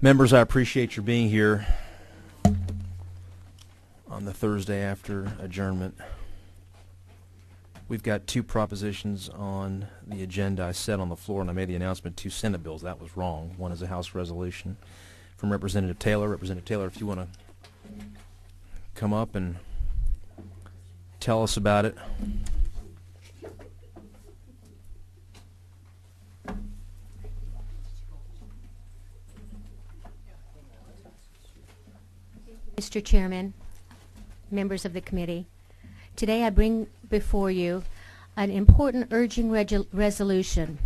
Members, I appreciate your being here on the Thursday after adjournment. We've got two propositions on the agenda. I said on the floor, and I made the announcement, two Senate bills. That was wrong. One is a House resolution from Representative Taylor. Representative Taylor, if you want to come up and tell us about it. Mr. Chairman, members of the committee, today I bring before you an important urging resolution.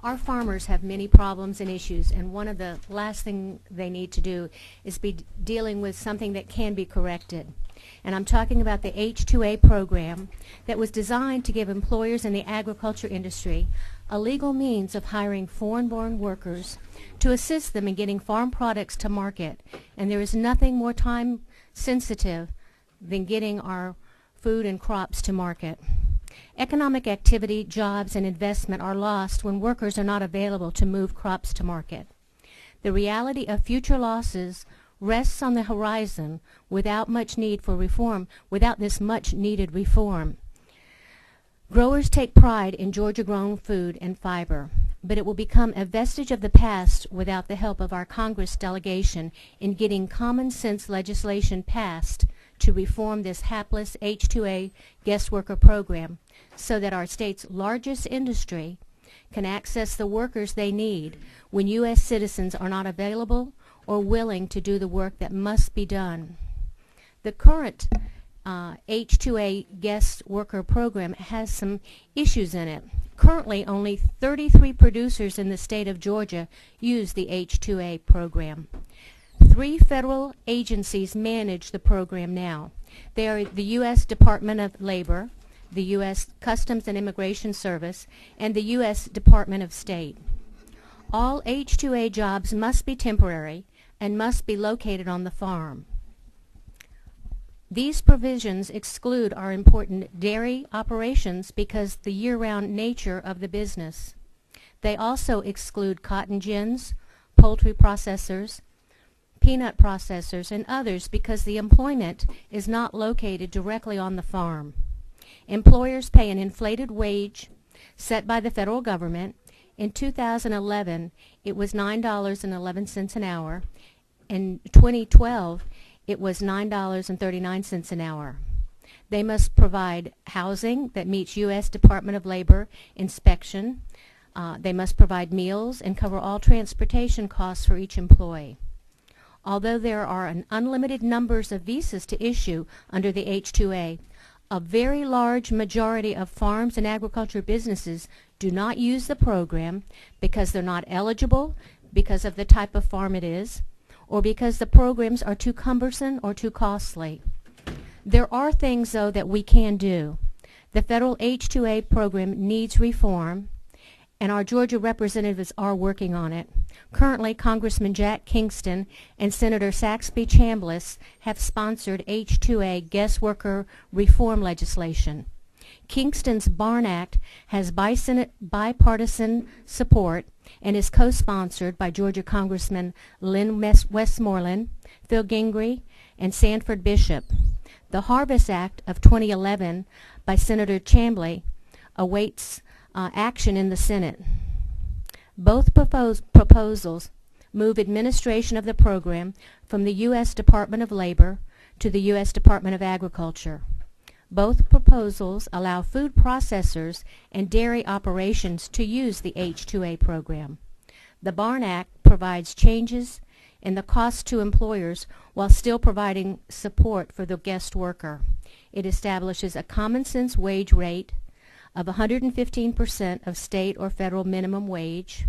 Our farmers have many problems and issues, and one of the last thing they need to do is be dealing with something that can be corrected. And I'm talking about the H-2A program that was designed to give employers in the agriculture industry a legal means of hiring foreign-born workers to assist them in getting farm products to market. And there is nothing more time-sensitive than getting our food and crops to market. Economic activity, jobs, and investment are lost when workers are not available to move crops to market. The reality of future losses rests on the horizon without much need for reform, without this much needed reform. Growers take pride in Georgia-grown food and fiber, but it will become a vestige of the past without the help of our Congress delegation in getting common sense legislation passed to reform this hapless H-2A guest worker program so that our state's largest industry can access the workers they need when U.S. citizens are not available or willing to do the work that must be done. The current H-2A guest worker program has some issues in it. Currently, only 33 producers in the state of Georgia use the H-2A program. 3 federal agencies manage the program now. They are the U.S. Department of Labor, the U.S. Customs and Immigration Service, and the U.S. Department of State. All H-2A jobs must be temporary and must be located on the farm. These provisions exclude our important dairy operations because the year-round nature of the business. They also exclude cotton gins, poultry processors, peanut processors, and others because the employment is not located directly on the farm. Employers pay an inflated wage set by the federal government. In 2011, it was $9.11 an hour. In 2012, it was $9.39 an hour. They must provide housing that meets U.S. Department of Labor inspection. They must provide meals and cover all transportation costs for each employee. Although there are an unlimited numbers of visas to issue under the H-2A, a very large majority of farms and agriculture businesses do not use the program because they're not eligible, because of the type of farm it is, or because the programs are too cumbersome or too costly. There are things, though, that we can do. The federal H-2A program needs reform, and our Georgia representatives are working on it. Currently, Congressman Jack Kingston and Senator Saxby Chambliss have sponsored H-2A guest worker reform legislation. Kingston's Barn Act has bipartisan support and is co-sponsored by Georgia Congressman Lynn Westmoreland, Phil Gingrey, and Sanford Bishop. The Harvest Act of 2011 by Senator Chambliss awaits action in the Senate. Both proposals move administration of the program from the U.S. Department of Labor to the U.S. Department of Agriculture. Both proposals allow food processors and dairy operations to use the H-2A program. The Barn Act provides changes in the cost to employers while still providing support for the guest worker. It establishes a common sense wage rate of 115% of state or federal minimum wage,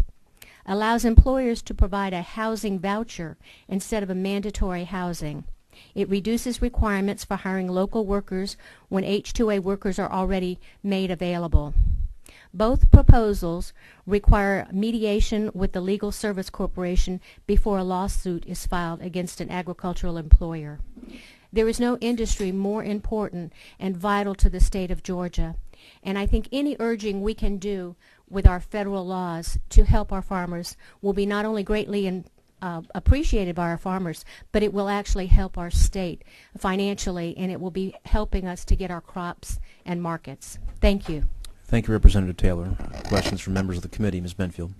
allows employers to provide a housing voucher instead of a mandatory housing. It reduces requirements for hiring local workers when H-2A workers are already made available. Both proposals require mediation with the Legal Service Corporation before a lawsuit is filed against an agricultural employer. There is no industry more important and vital to the state of Georgia. And I think any urging we can do with our federal laws to help our farmers will be not only greatly appreciated by our farmers, but it will actually help our state financially, and it will be helping us to get our crops and markets. Thank you. Thank you, Representative Taylor. Questions from members of the committee? Ms. Benfield.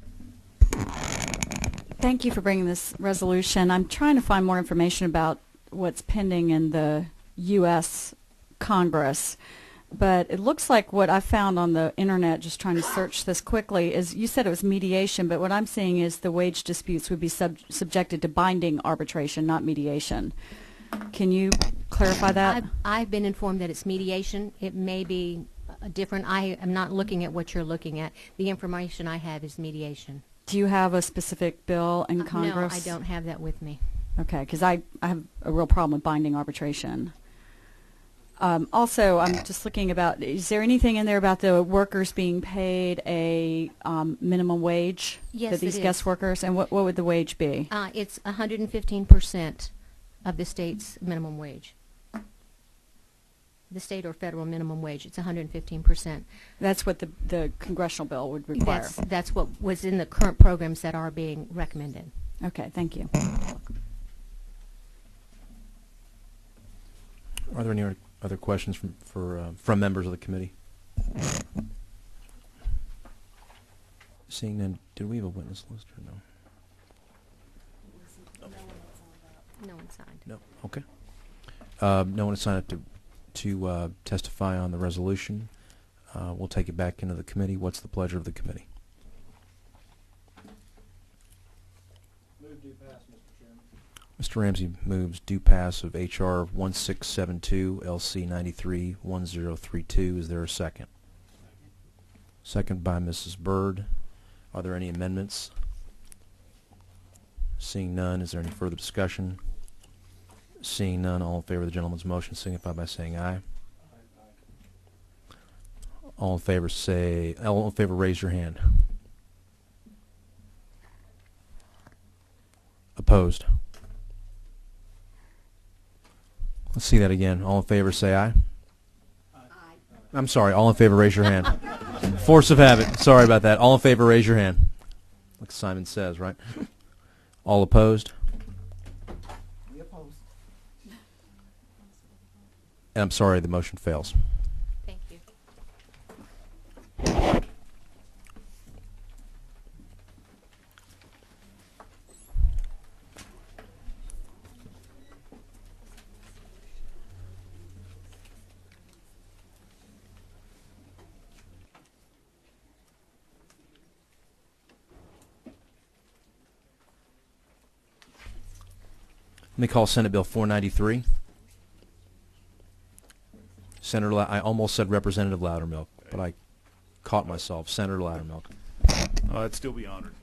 Thank you for bringing this resolution. I'm trying to find more information about what's pending in the U.S. Congress, but it looks like what I found on the internet, just trying to search this quickly, is you said it was mediation, but what I'm seeing is the wage disputes would be subjected to binding arbitration, not mediation. Can you clarify that? I've been informed that it's mediation. It may be different. I am not looking at what you're looking at. The information I have is mediation. Do you have a specific bill in Congress? No, I don't have that with me. Okay, because I have a real problem with binding arbitration. Also, I'm just looking about, is there anything in there about the workers being paid a minimum wage? Yes, these it is. guest workers, and what would the wage be? It's 115% of the state's minimum wage. The state or federal minimum wage, it's 115%. That's what the congressional bill would require. That's what was in the current programs that are being recommended. Okay, thank you. Are there any other questions from members of the committee? Seeing none, did we have a witness list or no? No one signed. No. Okay. No one has signed up to testify on the resolution. We'll take it back into the committee. What's the pleasure of the committee? Move due pass, Mr. Chairman. Mr. Ramsey moves due pass of H.R. 1672, LC 931032. Is there a second? Second by Mrs. Byrd. Are there any amendments? Seeing none, is there any further discussion? Seeing none, all in favor of the gentleman's motion signify by saying aye. All in favor raise your hand. Opposed? Let's see that again. All in favor say aye. Aye. I'm sorry, all in favor raise your hand. Force of habit. Sorry about that. All in favor raise your hand. Like Simon says, right? All opposed? We oppose. And I'm sorry, the motion fails. Thank you. Let me call Senate Bill 493. Senator, I almost said Representative Loudermilk, but I caught myself. Senator Loudermilk. I'd still be honored.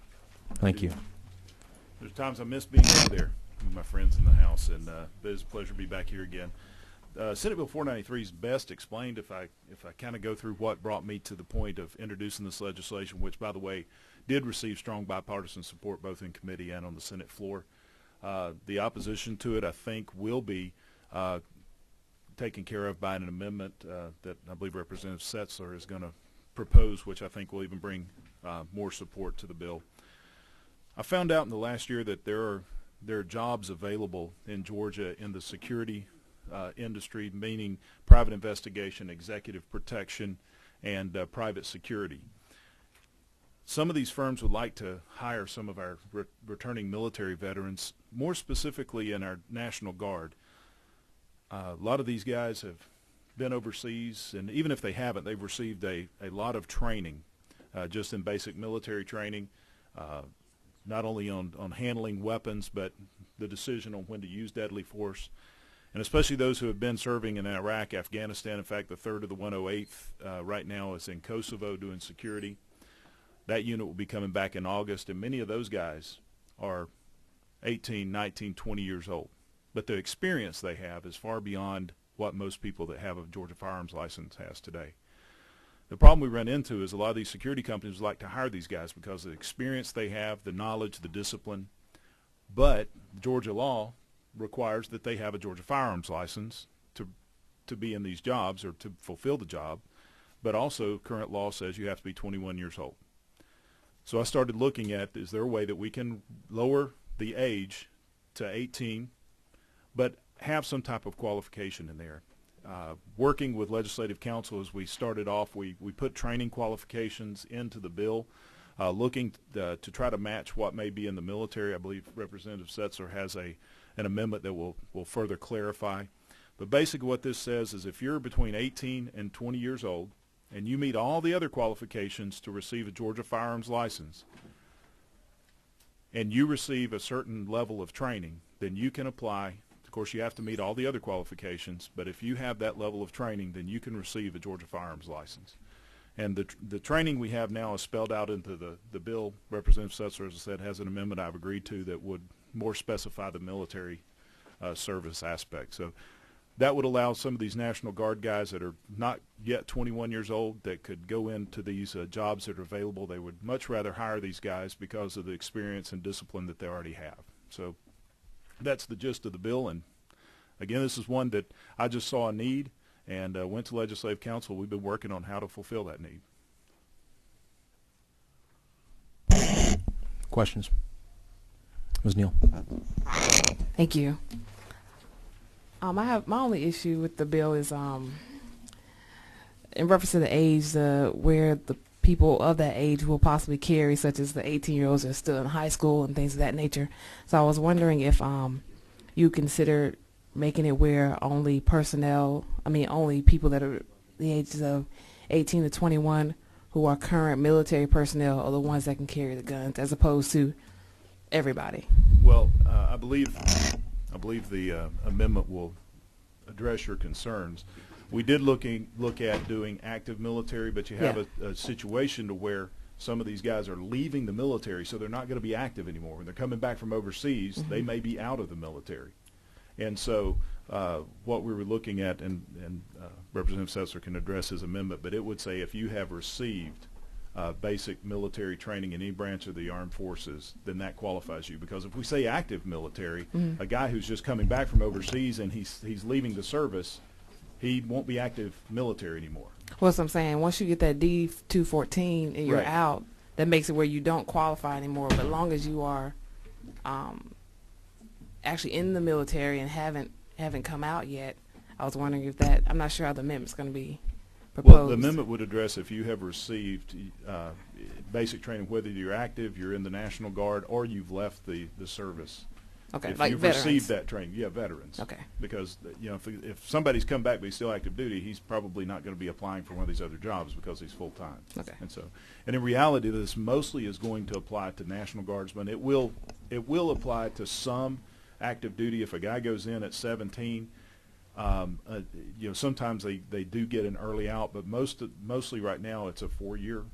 Thank you. There's times I miss being over there with my friends in the House, and but it's a pleasure to be back here again. Senate Bill 493 is best explained if I kind of go through what brought me to the point of introducing this legislation, which, by the way, did receive strong bipartisan support both in committee and on the Senate floor. The opposition to it, I think, will be taken care of by an amendment that I believe Representative Setzler is going to propose, which I think will even bring more support to the bill. I found out in the last year that there are jobs available in Georgia in the security industry, meaning private investigation, executive protection, and private security. Some of these firms would like to hire some of our returning military veterans, more specifically in our National Guard. A lot of these guys have been overseas, and even if they haven't, they've received a lot of training, just in basic military training, not only on handling weapons, but the decision on when to use deadly force. And especially those who have been serving in Iraq, Afghanistan. In fact, the 3rd of the 108th right now is in Kosovo doing security. That unit will be coming back in August, and many of those guys are 18, 19, 20 years old. But the experience they have is far beyond what most people that have a Georgia firearms license has today. The problem we run into is a lot of these security companies like to hire these guys because of the experience they have, the knowledge, the discipline. But Georgia law requires that they have a Georgia firearms license to be in these jobs or to fulfill the job. but also current law says you have to be 21 years old. So I started looking at, is there a way that we can lower the age to 18, but have some type of qualification in there? Working with legislative counsel as we started off, we put training qualifications into the bill, looking to try to match what may be in the military. I believe Representative Setzler has an amendment that will further clarify. But basically what this says is if you're between 18 and 20 years old and you meet all the other qualifications to receive a Georgia firearms license and you receive a certain level of training, then you can apply. Of course, you have to meet all the other qualifications, but if you have that level of training, then you can receive a Georgia firearms license. And the training we have now is spelled out into the bill. Representative Setzler, as I said, has an amendment I've agreed to that would more specify the military service aspect. So that would allow some of these National Guard guys that are not yet 21 years old that could go into these jobs that are available. They would much rather hire these guys because of the experience and discipline that they already have. So that's the gist of the bill. And again, this is one that I just saw a need and went to Legislative Council. We've been working on how to fulfill that need. Questions? Ms. Neal. Thank you. I have my only issue with the bill is in reference to the age where the people of that age will possibly carry, such as the 18-year-olds that are still in high school and things of that nature. So I was wondering if you considered making it where only only people that are the ages of 18 to 21 who are current military personnel are the ones that can carry the guns, as opposed to everybody. Well, I believe the amendment will address your concerns. We did look at doing active military, but you have a situation to where some of these guys are leaving the military, so they're not going to be active anymore. When they're coming back from overseas, they may be out of the military. And so what we were looking at, and Representative Setzler can address his amendment, but it would say if you have received basic military training in any branch of the armed forces, then that qualifies you. Because if we say active military, a guy who's just coming back from overseas and he's leaving the service, he won't be active military anymore. Well, that's what I'm saying. Once you get that D-214 and you're Right. out, that makes it where you don't qualify anymore. But as long as you are actually in the military and haven't come out yet, I was wondering if that, I'm not sure how the amendment's going to be proposed. Well, the amendment would address if you have received basic training, whether you're active, you're in the National Guard, or you've left the service. Okay, If like you've veterans. received that training, veterans. Okay. Because if somebody's come back but he's still active duty, he's probably not going to be applying for one of these other jobs because he's full time. Okay. And in reality, this mostly is going to apply to National Guardsmen. It will apply to some active duty. If a guy goes in at 17, sometimes they do get an early out, but mostly right now it's a 4-year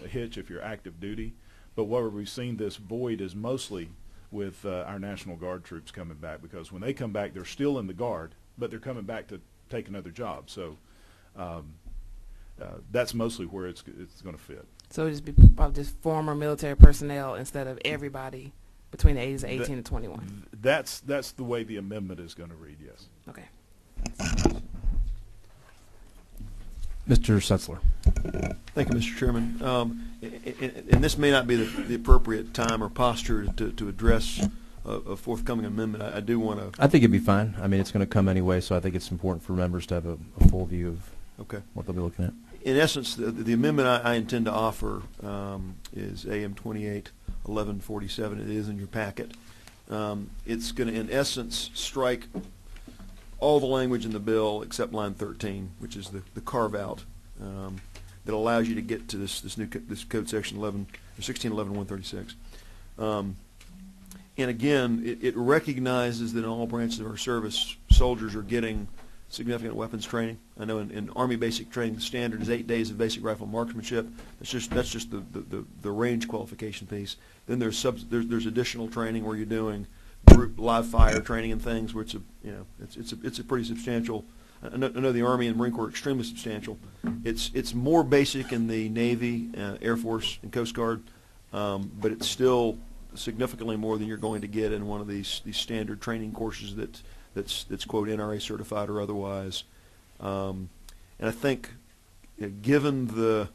hitch if you're active duty. But where we've seen this void is mostly with our National Guard troops coming back, because when they come back, they're still in the Guard, but they're coming back to take another job. So that's mostly where it's going to fit. So it just be probably just former military personnel instead of everybody between the ages of 18 and 21. That's the way the amendment is going to read, yes. Okay. Mr. Setzler. Thank you, Mr. Chairman. And this may not be the appropriate time or posture to address a forthcoming amendment. I do want to. I think it'd be fine. I mean, it's going to come anyway, so I think it's important for members to have a full view of what they'll be looking at. In essence, the amendment I intend to offer is AM 28-1147. It is in your packet. It's going to, in essence, strike all the language in the bill except line 13, which is the carve out that allows you to get to this code section 1611-136. And again, it recognizes that in all branches of our service, soldiers are getting significant weapons training. I know in Army basic training, the standard is 8 days of basic rifle marksmanship. That's just the range qualification piece. Then there's additional training where you're doing group live fire training and things, where it's a pretty substantial. I know the Army and Marine Corps are extremely substantial. It's more basic in the Navy, Air Force, and Coast Guard, but it's still significantly more than you're going to get in one of these standard training courses that's quote NRA certified or otherwise. And I think given the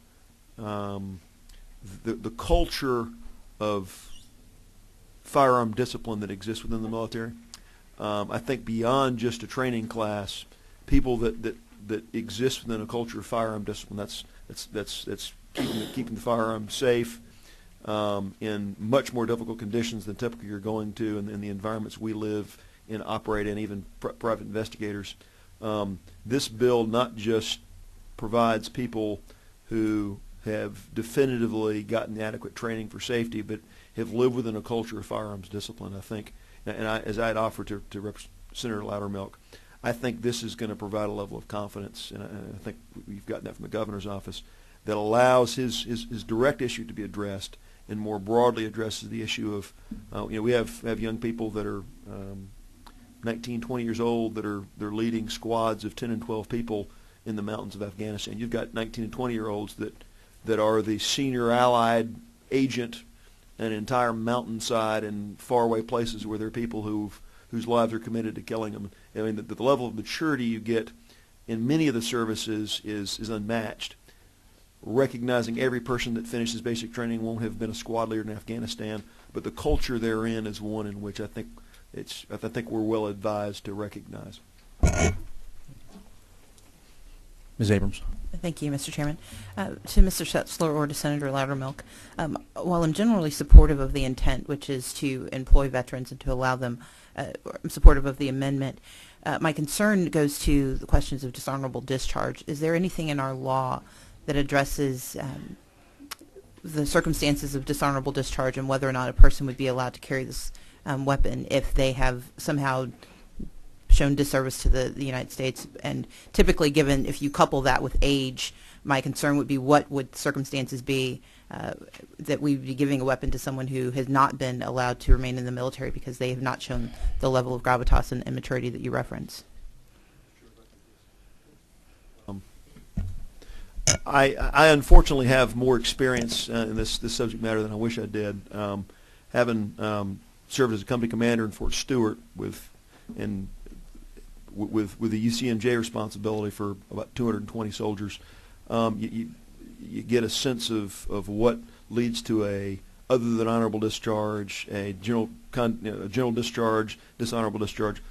culture of firearm discipline that exists within the military, I think beyond just a training class, people that exist within a culture of firearm discipline, that's keeping the firearm safe in much more difficult conditions than typically you're going to in the environments we live in, operate in, even private investigators. This bill not just provides people who have definitively gotten adequate training for safety, but have lived within a culture of firearms discipline, I think. And as I'd offered to Senator Loudermilk, I think this is going to provide a level of confidence, and I think we've gotten that from the governor's office, that allows his direct issue to be addressed and more broadly addresses the issue of, we have young people that are 19, 20 years old they're leading squads of 10 and 12 people in the mountains of Afghanistan. You've got 19 and 20-year-olds that are the senior Allied agent in an entire mountainside and faraway places where there are people whose lives are committed to killing them. I mean, the level of maturity you get in many of the services is unmatched. Recognizing every person that finishes basic training won't have been a squad leader in Afghanistan, but the culture they're in is one in which I think we're well advised to recognize. Ms. Abrams. Thank you, Mr. Chairman. To Mr. Setzler or to Senator Loudermilk, while I'm generally supportive of the intent, which is to employ veterans and to allow them, I'm supportive of the amendment, my concern goes to the questions of dishonorable discharge. Is there anything in our law that addresses the circumstances of dishonorable discharge and whether or not a person would be allowed to carry this weapon if they have somehow shown disservice to the United States? And typically, given if you couple that with age, my concern would be what would circumstances be that we would be giving a weapon to someone who has not been allowed to remain in the military because they have not shown the level of gravitas and maturity that you reference. I unfortunately have more experience in this subject matter than I wish I did. Having served as a company commander in Fort Stewart with the UCMJ responsibility for about 220 soldiers, you get a sense of what leads to a other than honorable discharge, a general discharge, dishonorable discharge.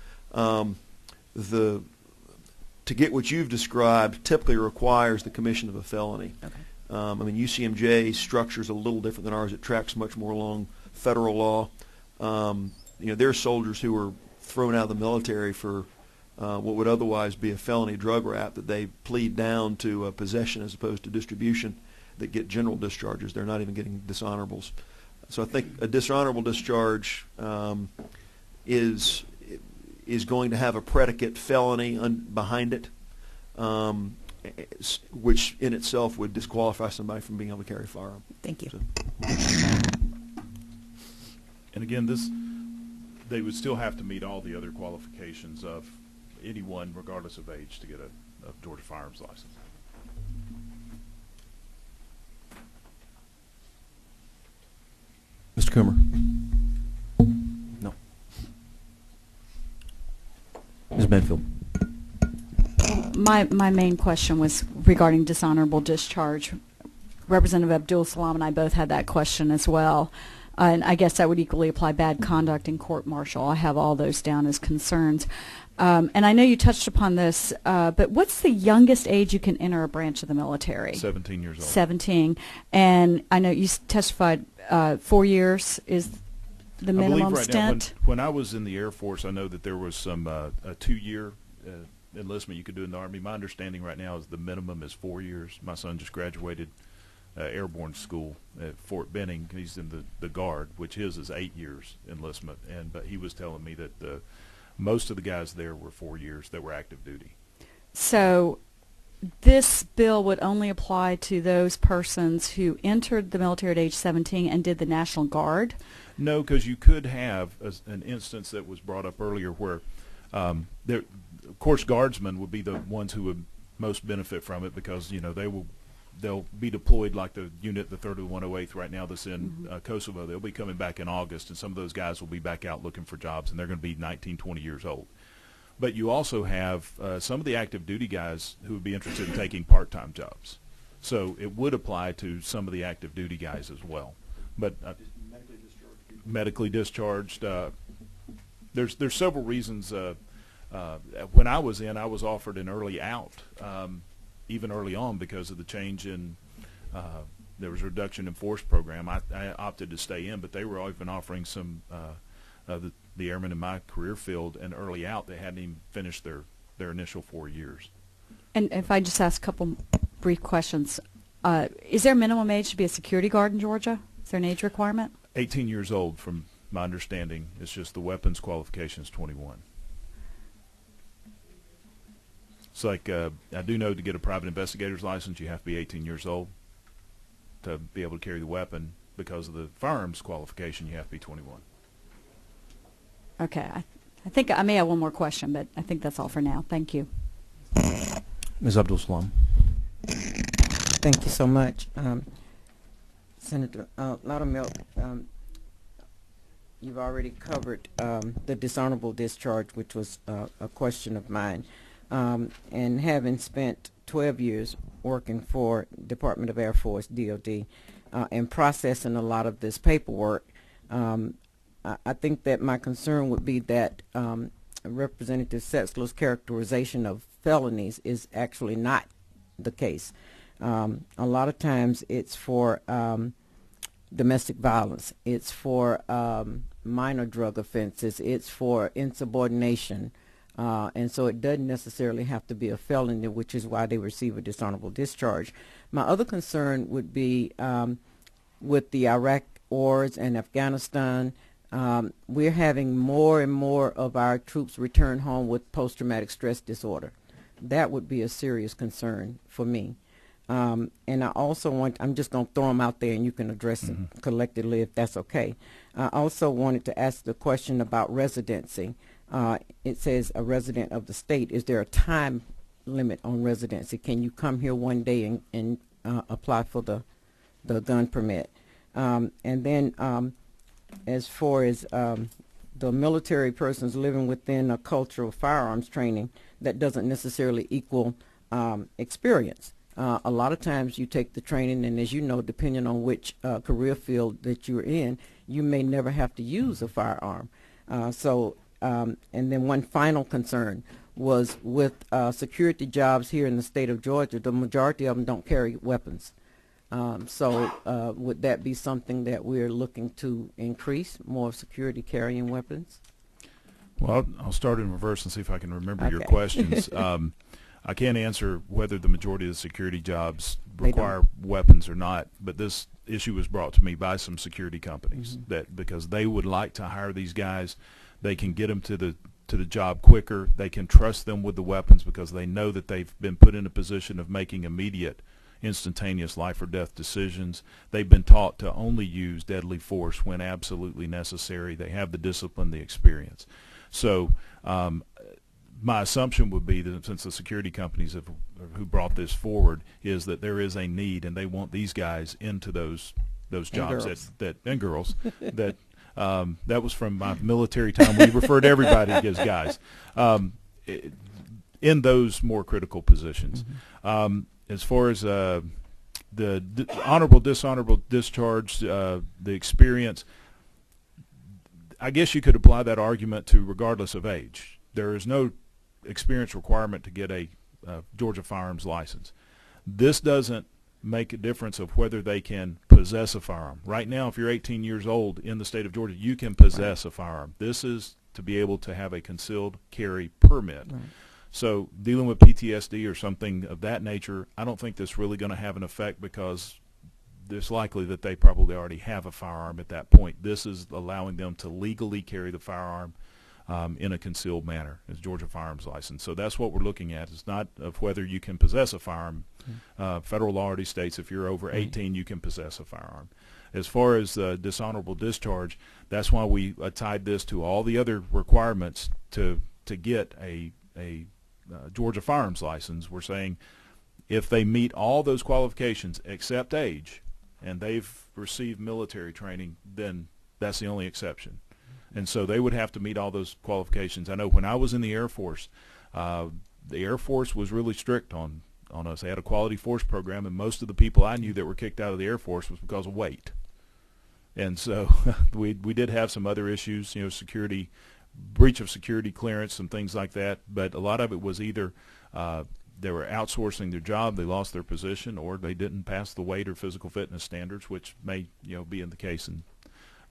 To get what you've described typically requires the commission of a felony. Okay. I mean, UCMJ structure is a little different than ours. It tracks much more along federal law. There are soldiers who were thrown out of the military for what would otherwise be a felony drug rap that they plead down to possession as opposed to distribution that get general discharges. They're not even getting dishonorables. So I think a dishonorable discharge is going to have a predicate felony behind it, which in itself would disqualify somebody from being able to carry a firearm. Thank you. So. And again, they would still have to meet all the other qualifications of anyone, regardless of age, to get a Georgia firearms license. Mr. Coomer. No. Ms. Medfield. My main question was regarding dishonorable discharge. Representative Abdul Salam and I both had that question as well. And I guess that would equally apply bad conduct in court-martial. I have all those down as concerns. And I know you touched upon this, but what's the youngest age you can enter a branch of the military? 17 years old. 17. And I know you testified 4 years is the minimum I believe right stint? now, when I was in the Air Force, I know that there was some a 2-year enlistment you could do in the Army. My understanding right now is the minimum is 4 years. My son just graduated airborne school at Fort Benning. He's in the Guard, which his is 8 years enlistment, but he was telling me that most of the guys there were 4 years that were active duty. So this bill would only apply to those persons who entered the military at age 17 and did the National Guard? No, because you could have an instance that was brought up earlier where of course, guardsmen would be the ones who would most benefit from it because they'll be deployed like the unit, the 3rd of the 108th right now that's in Kosovo. They'll be coming back in August, and some of those guys will be back out looking for jobs, and they're going to be 19, 20 years old. But you also have some of the active duty guys who would be interested in taking part-time jobs. So it would apply to some of the active duty guys as well. But medically discharged. There's several reasons. When I was in, I was offered an early out, even early on, because of the change in there was a reduction in force program. I opted to stay in, but they were even offering some the airmen in my career field an early out. They hadn't even finished their initial 4 years. And if I just ask a couple brief questions, is there a minimum age to be a security guard in Georgia? Is there an age requirement? 18 years old, from my understanding. It's just the weapons qualification is 21. It's like I do know to get a private investigator's license, you have to be 18 years old to be able to carry the weapon. Because of the firearms qualification, you have to be 21. Okay. I think I may have one more question, but I think that's all for now. Thank you. Ms. Abdul Salam. Thank you so much. Senator Loudermilk, you've already covered the dishonorable discharge, which was a question of mine. And having spent 12 years working for Department of Air Force, DOD, and processing a lot of this paperwork, I think that my concern would be that Representative Setzler's characterization of felonies is actually not the case. A lot of times it's for domestic violence, it's for minor drug offenses, it's for insubordination, and so it doesn't necessarily have to be a felony, which is why they receive a dishonorable discharge. My other concern would be with the Iraq wars and Afghanistan. We're having more and more of our troops return home with post-traumatic stress disorder. That would be a serious concern for me. And I also I'm just going to throw them out there and you can address them collectively if that's okay. I also wanted to ask the question about residency. It says a resident of the state. Is there a time limit on residency? Can you come here one day and apply for the gun permit? And then as far as the military persons living within a culture of firearms training, that doesn't necessarily equal experience. A lot of times you take the training, and as you know, depending on which career field that you're in, you may never have to use a firearm. And then one final concern was with security jobs here in the state of Georgia, the majority of them don't carry weapons. Would that be something that we're looking to increase, more security carrying weapons? Well, I'll start in reverse and see if I can remember your Okay. questions. I can't answer whether the majority of the security jobs require weapons or not, but this issue was brought to me by some security companies that because they would like to hire these guys, they can get them to the job quicker. They can trust them with the weapons because they know that they've been put in a position of making immediate, instantaneous life or death decisions. They've been taught to only use deadly force when absolutely necessary. They have the discipline, the experience. So my assumption would be that since the security companies who brought this forward is that there is a need and they want these guys into those jobs and girls that that was from my military time. We refer to everybody as guys in those more critical positions. As far as the honorable, dishonorable discharge, the experience, I guess you could apply that argument to regardless of age. There is no experience requirement to get a Georgia firearms license. This doesn't make a difference of whether they can possess a firearm. Right now, if you're 18 years old in the state of Georgia, you can possess a firearm. This is to be able to have a concealed carry permit. Right. So dealing with PTSD or something of that nature, I don't think that's really going to have an effect because it's likely that they probably already have a firearm at that point. This is allowing them to legally carry the firearm in a concealed manner as Georgia firearms license. So that's what we're looking at. It's not of whether you can possess a firearm. Federal law already states if you're over 18, you can possess a firearm. As far as dishonorable discharge, that's why we tied this to all the other requirements to get a Georgia firearms license. We're saying if they meet all those qualifications except age and they've received military training, then that's the only exception. And so they would have to meet all those qualifications. I know when I was in the Air Force, the Air Force was really strict on us. They had a quality force program, and most of the people I knew that were kicked out of the Air Force was because of weight. And so we did have some other issues, security, breach of security clearance and things like that. But a lot of it was either they were outsourcing their job, they lost their position, or they didn't pass the weight or physical fitness standards, which may be in the case. And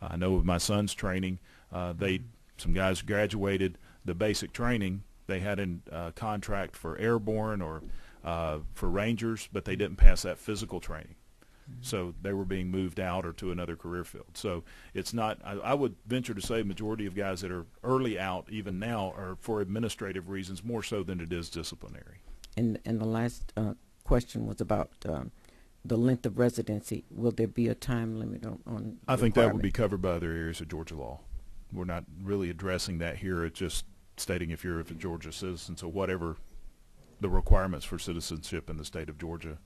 I know with my son's training, some guys graduated the basic training. They had a contract for airborne or for Rangers, but they didn't pass that physical training. So they were being moved out or to another career field. So it's not, I would venture to say majority of guys that are early out even now are for administrative reasons more so than it is disciplinary. And the last question was about the length of residency. Will there be a time limit on I think that would be covered by other areas of Georgia law. We're not really addressing that here. It's just stating if you're a Georgia citizen, so whatever the requirements for citizenship in the state of Georgia.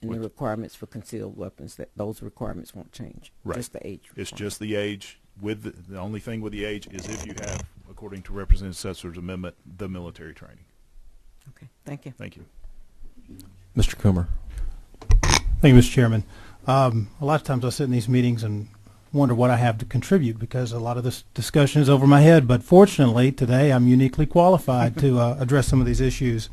And the requirements for concealed weapons, those requirements won't change. Right. Just the age. It's just the age. With the only thing with the age is if you have, according to Representative Setzler's amendment, the military training. Okay. Thank you. Thank you. Mr. Coomer. Thank you, Mr. Chairman. A lot of times I sit in these meetings and wonder what I have to contribute because a lot of this discussion is over my head. But fortunately, today I'm uniquely qualified to address some of these issues.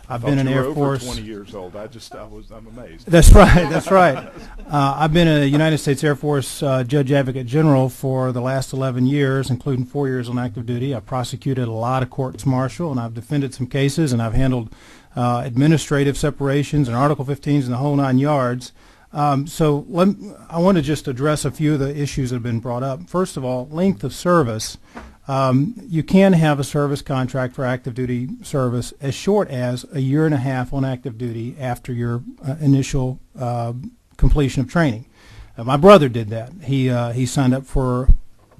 I've been in Air Force. 20 years old. I'm amazed. That's right. That's right. I've been a United States Air Force Judge Advocate General for the last 11 years, including 4 years on active duty. I've prosecuted a lot of courts martial, and I've defended some cases, and I've handled administrative separations and Article 15s and the whole 9 yards. I want to just address a few of the issues that have been brought up. First of all, length of service. You can have a service contract for active duty service as short as 1.5 years on active duty after your initial completion of training. My brother did that. He signed up for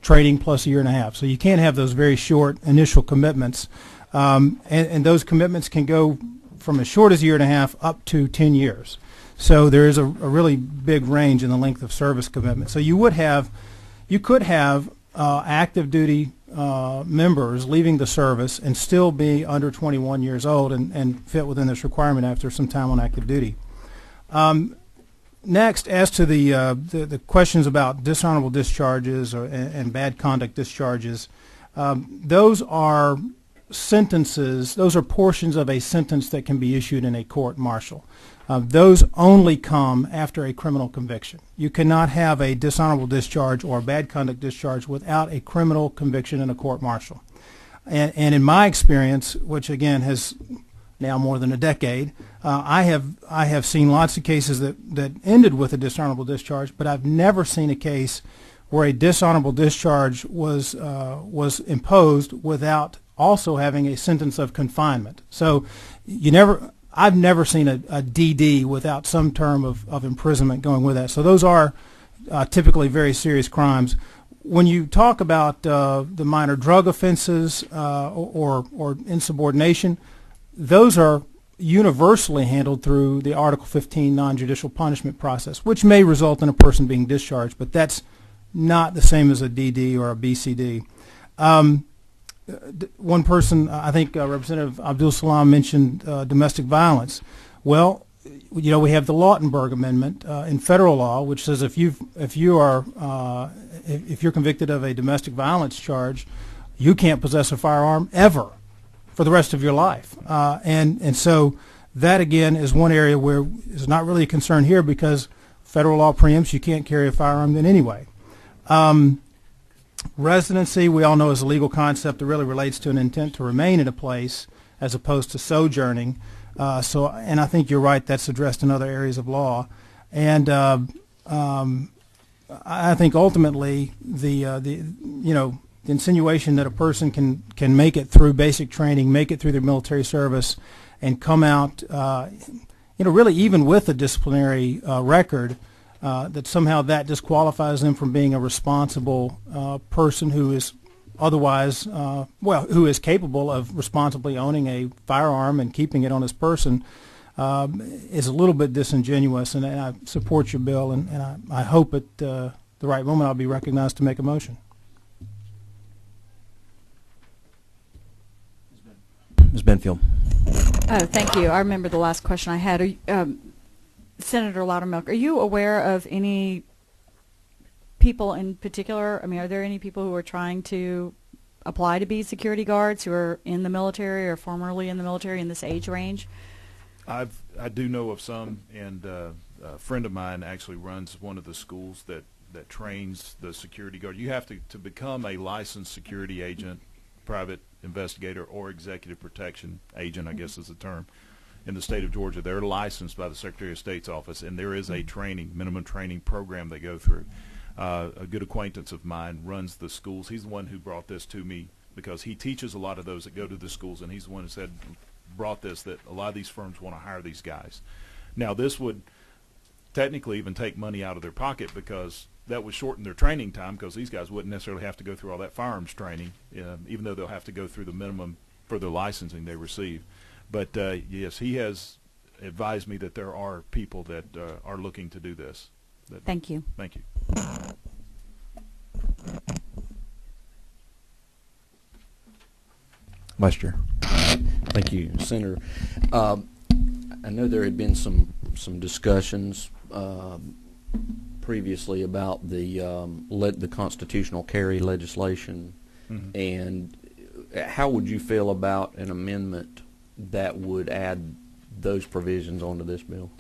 training plus 1.5 years. So you can't have those very short initial commitments. And those commitments can go from as short as 1.5 years up to 10 years. So there is a really big range in the length of service commitment. So you could have active duty members leaving the service and still be under 21 years old and fit within this requirement after some time on active duty. Next, as to the questions about dishonorable discharges and bad conduct discharges, those are sentences, those are portions of a sentence that can be issued in a court martial. Those only come after a criminal conviction. You cannot have a dishonorable discharge or a bad conduct discharge without a criminal conviction in a court martial. And in my experience, which again has now more than a decade, I have seen lots of cases that ended with a dishonorable discharge, but I've never seen a case where a dishonorable discharge was imposed without also having a sentence of confinement. So I've never seen a DD without some term of imprisonment going with that. So those are typically very serious crimes. When you talk about the minor drug offenses or insubordination, those are universally handled through the Article 15 non-judicial punishment process, which may result in a person being discharged, but that's not the same as a DD or a BCD. One person, I think Representative Abdul Salam mentioned domestic violence. Well, we have the Lautenberg Amendment in federal law, which says if you're convicted of a domestic violence charge, you can't possess a firearm ever for the rest of your life. And so that again is one area where it's not really a concern here because federal law preempts you can't carry a firearm then anyway. Residency, we all know, is a legal concept that really relates to an intent to remain in a place as opposed to sojourning. And I think you're right, that's addressed in other areas of law. And I think ultimately the insinuation that a person can make it through basic training, make it through their military service, and come out, really even with a disciplinary record, that somehow that disqualifies them from being a responsible person who is otherwise, who is capable of responsibly owning a firearm and keeping it on his person, is a little bit disingenuous. And I support your bill, and I hope at the right moment I'll be recognized to make a motion. Ms. Benfield. Oh, thank you. I remember the last question I had. Senator Loudermilk, are you aware of any people in particular? I mean, are there any people who are trying to apply to be security guards who are in the military or formerly in the military in this age range? I do know of some, and a friend of mine actually runs one of the schools that trains the security guard. You have to become a licensed security agent, private investigator, or executive protection agent, I guess is the term, in the state of Georgia. They're licensed by the Secretary of State's office, and there is a minimum training program they go through. A good acquaintance of mine runs the schools. He's the one who brought this to me because he teaches a lot of those that go to the schools, and he's the one who brought this, that a lot of these firms want to hire these guys. Now, this would technically even take money out of their pocket because that would shorten their training time, because these guys wouldn't necessarily have to go through all that firearms training, even though they'll have to go through the minimum for the licensing they receive. But yes, he has advised me that there are people that are looking to do this. Thank you. Thank you. Vice Chair. Thank you, Senator. I know there had been some discussions previously about the constitutional carry legislation, and how would you feel about an amendment that would add those provisions onto this bill?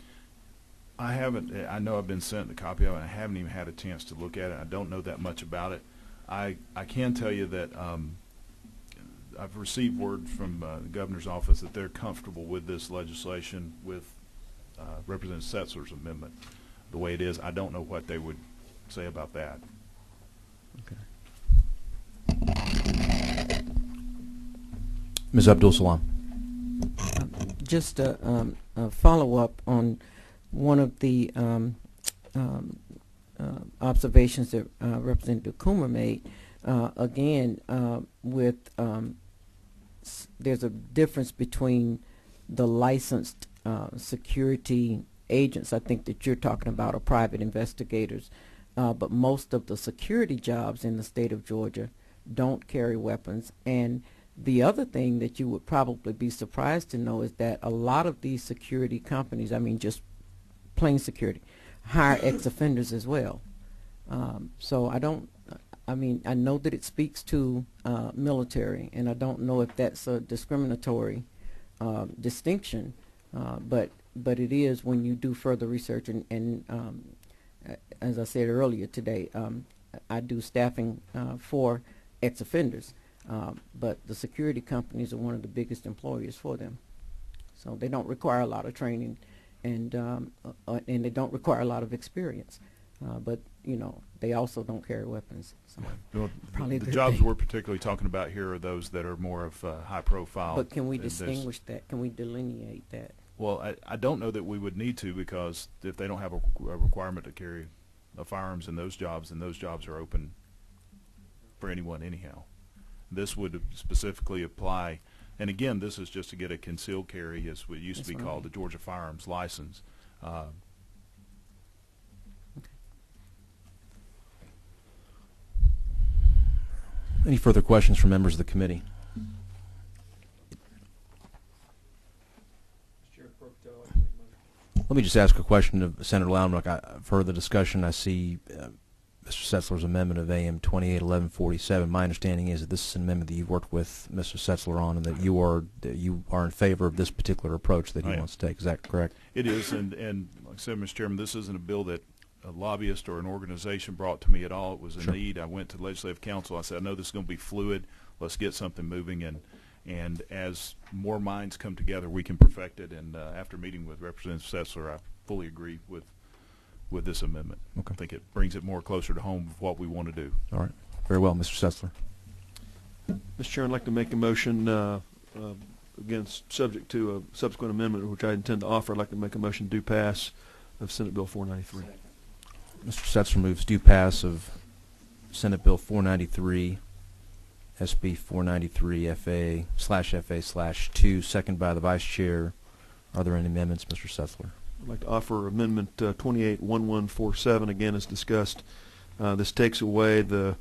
I haven't. I know I've been sent the copy of it. I haven't even had a chance to look at it. I don't know that much about it. I can tell you that I've received word from the governor's office that they're comfortable with this legislation, with Representative Setzler's amendment the way it is. I don't know what they would say about that. Okay. Ms. Abdul Salam. Just a follow-up on one of the observations that Representative Coomer made. Again, there's a difference between the licensed security agents, I think, that you're talking about, are private investigators, but most of the security jobs in the state of Georgia don't carry weapons. And the other thing that you would probably be surprised to know is that a lot of these security companies, I mean just plain security, hire ex-offenders as well. So I know that it speaks to military, and I don't know if that's a discriminatory distinction, but it is when you do further research. And as I said earlier today, I do staffing for ex-offenders, but the security companies are one of the biggest employers for them. So they don't require a lot of training, and they don't require a lot of experience. But you know, they also don't carry weapons. So Well, probably the a good jobs thing. we're particularly talking about here are those that are more of high profile. But can we and there's- distinguish that? Can we delineate that? Well, I don't know that we would need to, because if they don't have a requirement to carry firearms in those jobs, then those jobs are open for anyone anyhow. This would specifically apply, and again, this is just to get a concealed carry, as what used to be That's called, right. the Georgia Firearms License. Any further questions from members of the committee? Let me just ask a question of Senator Loudermilk. I've heard the discussion. I see Mr. Setzler's amendment of AM 281147. My understanding is that this is an amendment that you've worked with Mr. Setzler on, and that you are in favor of this particular approach that he wants to take. Is that correct? It is, and like I said, Mr. Chairman, this isn't a bill that a lobbyist or an organization brought to me at all. It was a need. I went to the Legislative Council. I said, I know this is going to be fluid. Let's get something moving, and as more minds come together, we can perfect it. And after meeting with Representative Setzler, I fully agree with this amendment. Okay. I think it brings it more closer to home of what we want to do. All right. Very well, Mr. Setzler. Mr. Chair, I'd like to make a motion, again, subject to a subsequent amendment, which I intend to offer. I'd like to make a motion due pass of Senate Bill 493. Mr. Setzler moves due pass of Senate Bill 493, SB 493 FA/FA/2, second by the Vice Chair. Are there any amendments, Mr. Setzler? I'd like to offer Amendment 281147, again, as discussed. This takes away the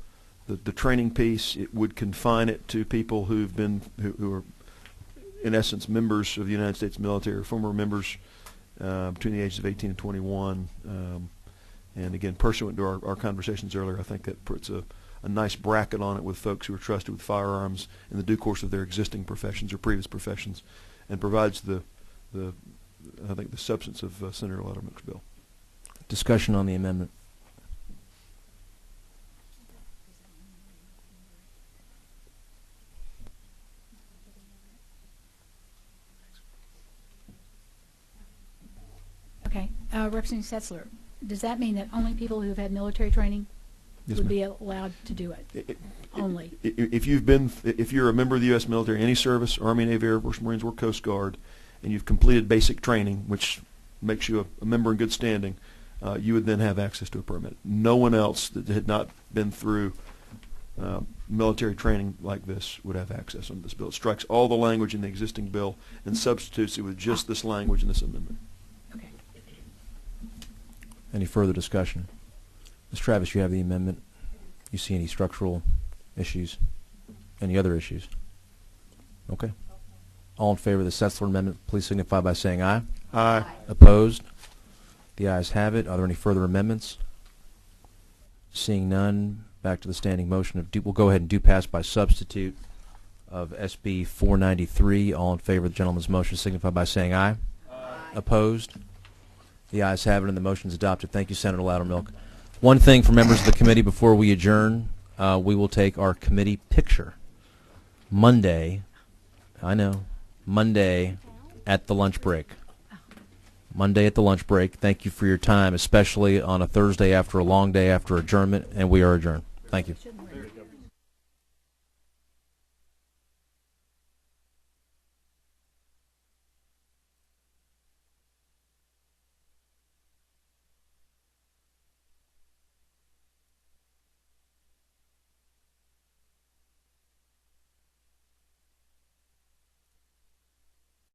training piece. It would confine it to people who are in essence, members of the United States military or former members between the ages of 18 and 21. And again, pursuant to our conversations earlier, I think that puts a nice bracket on it with folks who are trusted with firearms in the due course of their existing professions or previous professions, and provides I think the substance of Senator Loudermilk's bill. Discussion on the amendment. Okay. Representative Setzler, does that mean that only people who've had military training Yes, would ma'am. be allowed to do it? Only? If you're a member of the U.S. military, any service, Army, Navy, Air Force, Marines, or Coast Guard, and you've completed basic training, which makes you a member in good standing, you would then have access to a permit. No one else that had not been through military training like this would have access on this bill. It strikes all the language in the existing bill and substitutes it with just this language in this amendment. Okay. Any further discussion? Ms. Travis, you have the amendment. You see any structural issues? Any other issues? Okay. All in favor of the Setzler amendment, please signify by saying aye. Aye. Opposed? The ayes have it. Are there any further amendments? Seeing none, back to the standing motion of we'll go ahead and do pass by substitute of SB 493. All in favor of the gentleman's motion signify by saying aye. Aye. Opposed? The ayes have it and the motion is adopted. Thank you, Senator Loudermilk. One thing for members of the committee before we adjourn, we will take our committee picture Monday, Monday at the lunch break. Monday at the lunch break. Thank you for your time, especially on a Thursday after a long day after adjournment, and we are adjourned. Thank you.